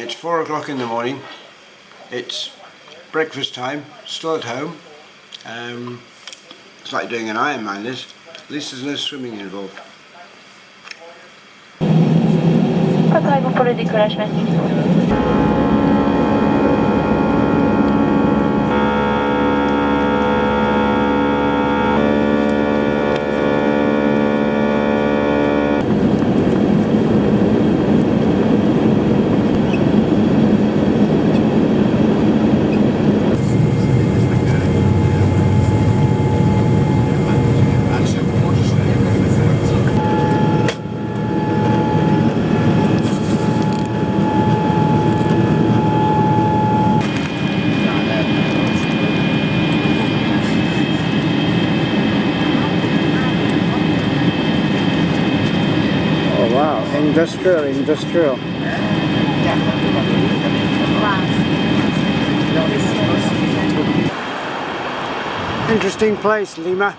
It's 4 o'clock in the morning. It's breakfast time, still at home. It's like doing an Ironman, this. At least there's no swimming involved. Industrial. Interesting place, Lima.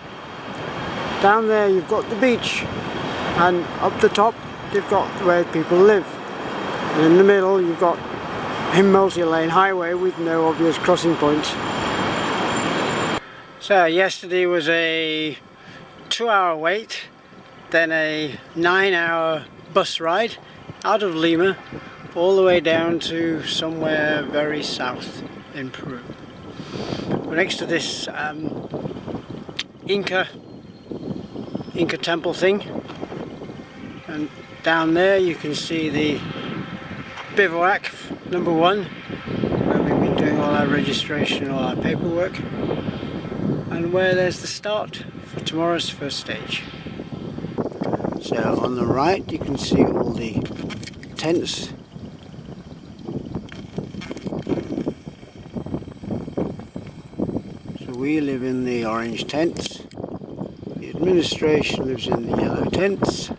Down there you've got the beach, and up the top you've got where people live. And in the middle you've got a multi-lane highway with no obvious crossing points. So yesterday was a 2-hour wait, then a 9-hour bus ride out of Lima all the way down to somewhere very south in Peru. We're next to this Inca temple thing, and down there you can see the Bivouac number 1, where we've been doing all our registration, all our paperwork, and where there's the start for tomorrow's first stage. So on the right you can see all the tents. So we live in the orange tents, the administration lives in the yellow tents,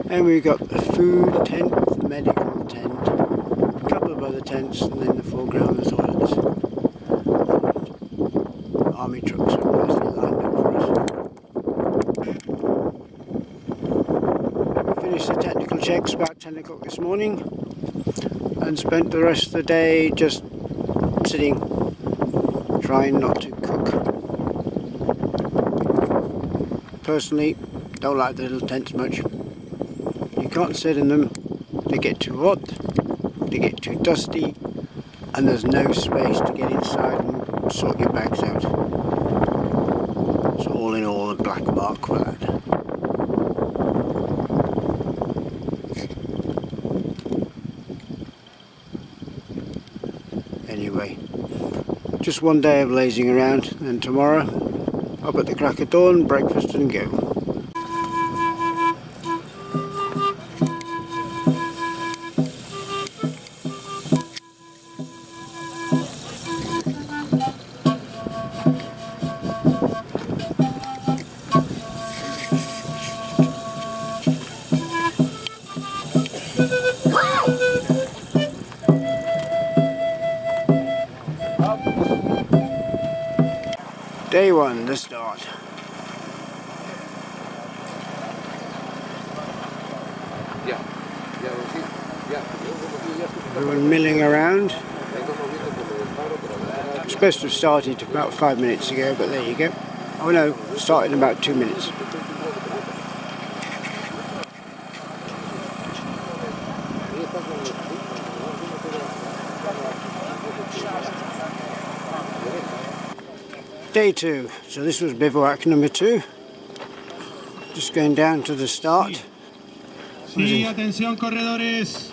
and we've got the food tent, the medical tent, a couple of other tents, and then the foreground the toilets. And army trucks are nicely lined up for us. Finished the technical checks about 10 o'clock this morning and spent the rest of the day just sitting, trying not to cook. Personally, don't like the little tents much. You can't sit in them, they get too hot, they get too dusty, and there's no space to get inside and sort your bags out. So all in all, a black mark for that. Anyway, just one day of lazing around, and tomorrow up at the crack of dawn, breakfast and go. Day 1, the start. Everyone milling around. It's supposed to have started about 5 minutes ago, but there you go. Oh no, started in about 2 minutes. Day 2, so this was bivouac number 2. Just going down to the start. Sí, atención corredores.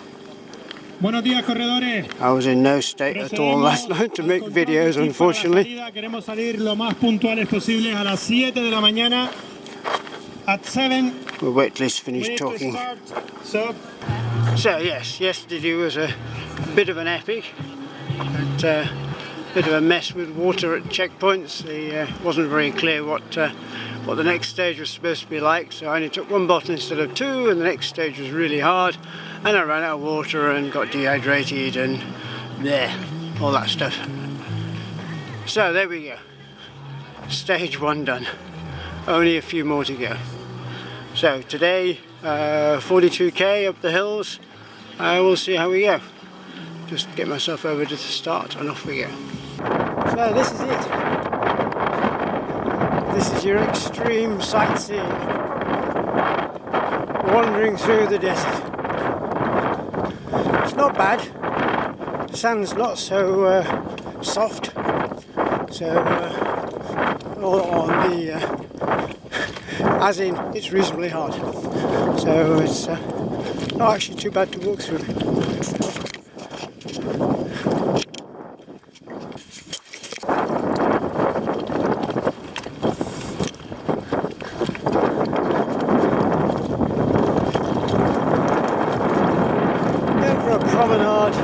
Buenos días corredores. I was in no state at all last night to make videos, unfortunately. Queremos salir lo más puntuales posibles a las 7 de la mañana. At 7. We'll wait till he's finished talking. So yes, yesterday was a bit of an epic. But, bit of a mess with water at checkpoints. It wasn't very clear what the next stage was supposed to be like, so I only took 1 bottle instead of 2, and the next stage was really hard, and I ran out of water and got dehydrated and all that stuff. So there we go, stage 1 done, only a few more to go. So today 42k up the hills, we'll see how we go. just get myself over to the start and off we go. So this is it. This is your extreme sightseeing, wandering through the desert. It's not bad. The sand's not so soft, so on the as in it's reasonably hard, so it's not actually too bad to walk through. Going for a promenade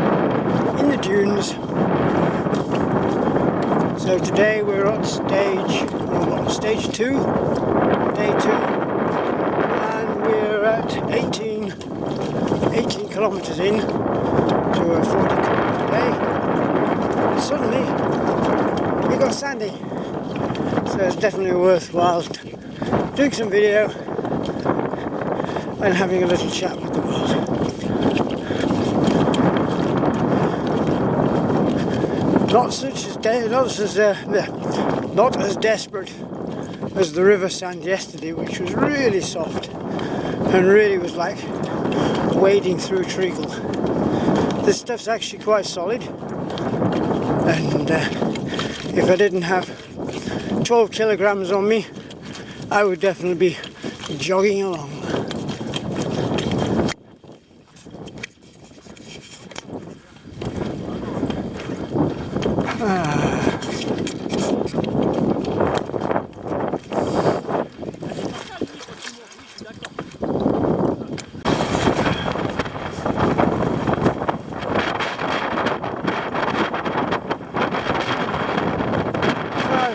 in the dunes. So today we're on stage 2, day 2, and we're at 18 kilometres in to a 40-kilometre day. And suddenly we got sandy, so it's definitely worthwhile doing some video and having a little chat with the world. Not as desperate as the river sand yesterday, which was really soft and really was like wading through treacle. This stuff's actually quite solid, and if I didn't have 12 kilograms on me, I would definitely be jogging along.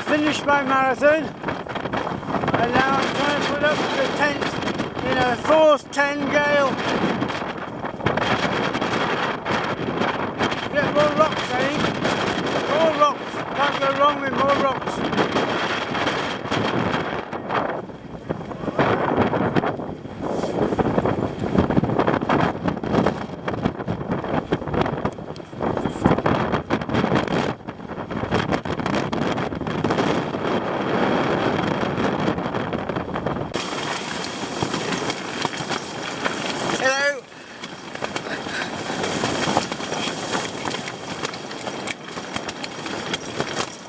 Finished my marathon, and now I'm trying to put up the tent in a 4th 10 gale. Get more rocks, I think. More rocks. Can't go wrong with more rocks.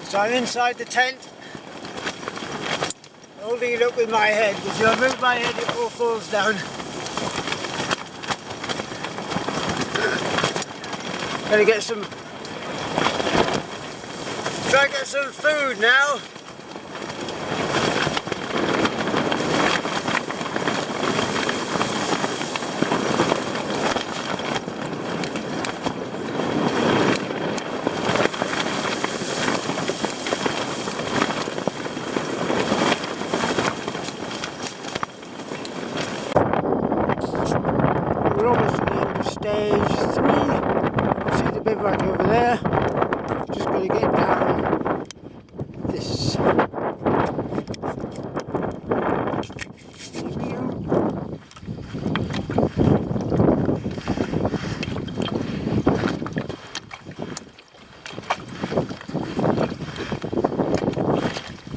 So I'm inside the tent, holding it up with my head, because if I move my head it all falls down. Gonna get some, try and get some food now. We're almost at the end of stage 3. You can see the bivouac over there. Just got to get down this. Here we go.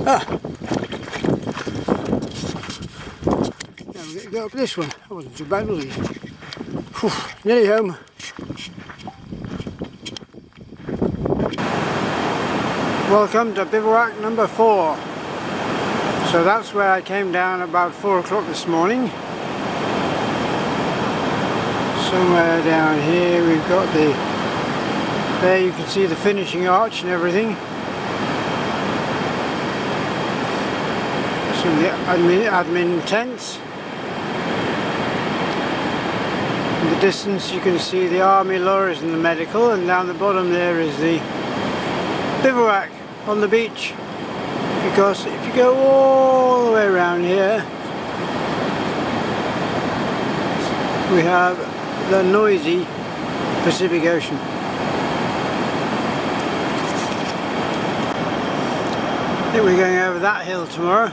Ah! Now we're going to go up this one. That wasn't too bad, was it? Whew, nearly home. Welcome to bivouac number 4. So that's where I came down about 4 o'clock this morning. Somewhere down here we've got the, there you can see the finishing arch and everything. Some of the admin tents. In the distance you can see the army lorries and the medical, and down the bottom there is the bivouac on the beach, because if you go all the way around here we have the noisy Pacific Ocean. I think we're going over that hill tomorrow.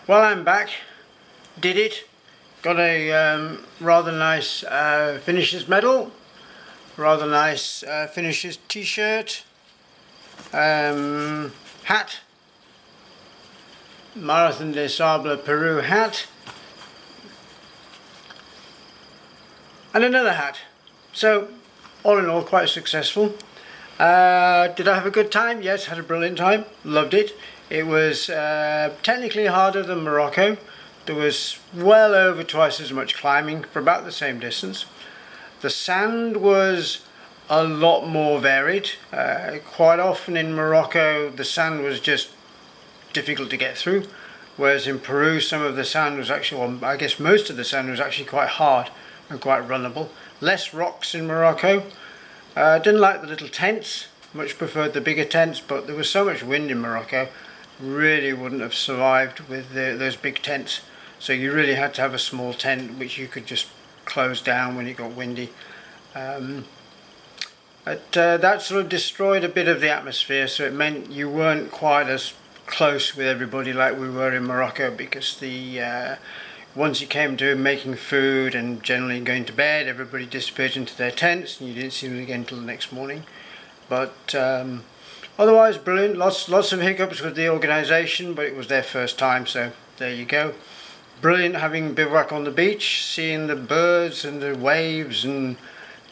Well, I'm back, did it, got a rather nice finisher's medal, rather nice finisher's t-shirt, hat, Marathon de Sables Peru hat, and another hat. So all in all, quite successful. Did I have a good time? Yes, had a brilliant time, loved it. It was technically harder than Morocco. There was well over twice as much climbing for about the same distance. The sand was a lot more varied. Quite often in Morocco the sand was just difficult to get through, whereas in Peru some of the sand was actually, well, I guess most of the sand was actually quite hard and quite runnable. Less rocks in Morocco. Didn't like the little tents, much preferred the bigger tents, but there was so much wind in Morocco, really wouldn't have survived with those big tents. So you really had to have a small tent which you could just close down when it got windy. That sort of destroyed a bit of the atmosphere, so it meant you weren't quite as close with everybody like we were in Morocco, because the once it came to making food and generally going to bed, everybody disappeared into their tents and you didn't see them again until the next morning. But otherwise brilliant, lots of hiccups with the organisation, but it was their first time, so there you go. Brilliant having bivouac on the beach, seeing the birds and the waves and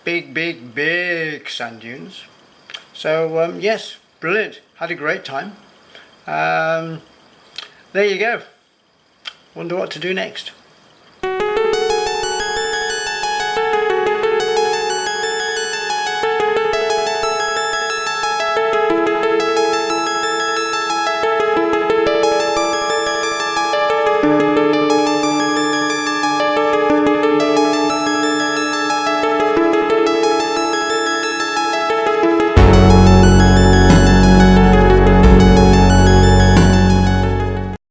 big sand dunes. So yes, brilliant, had a great time. There you go. Wonder what to do next.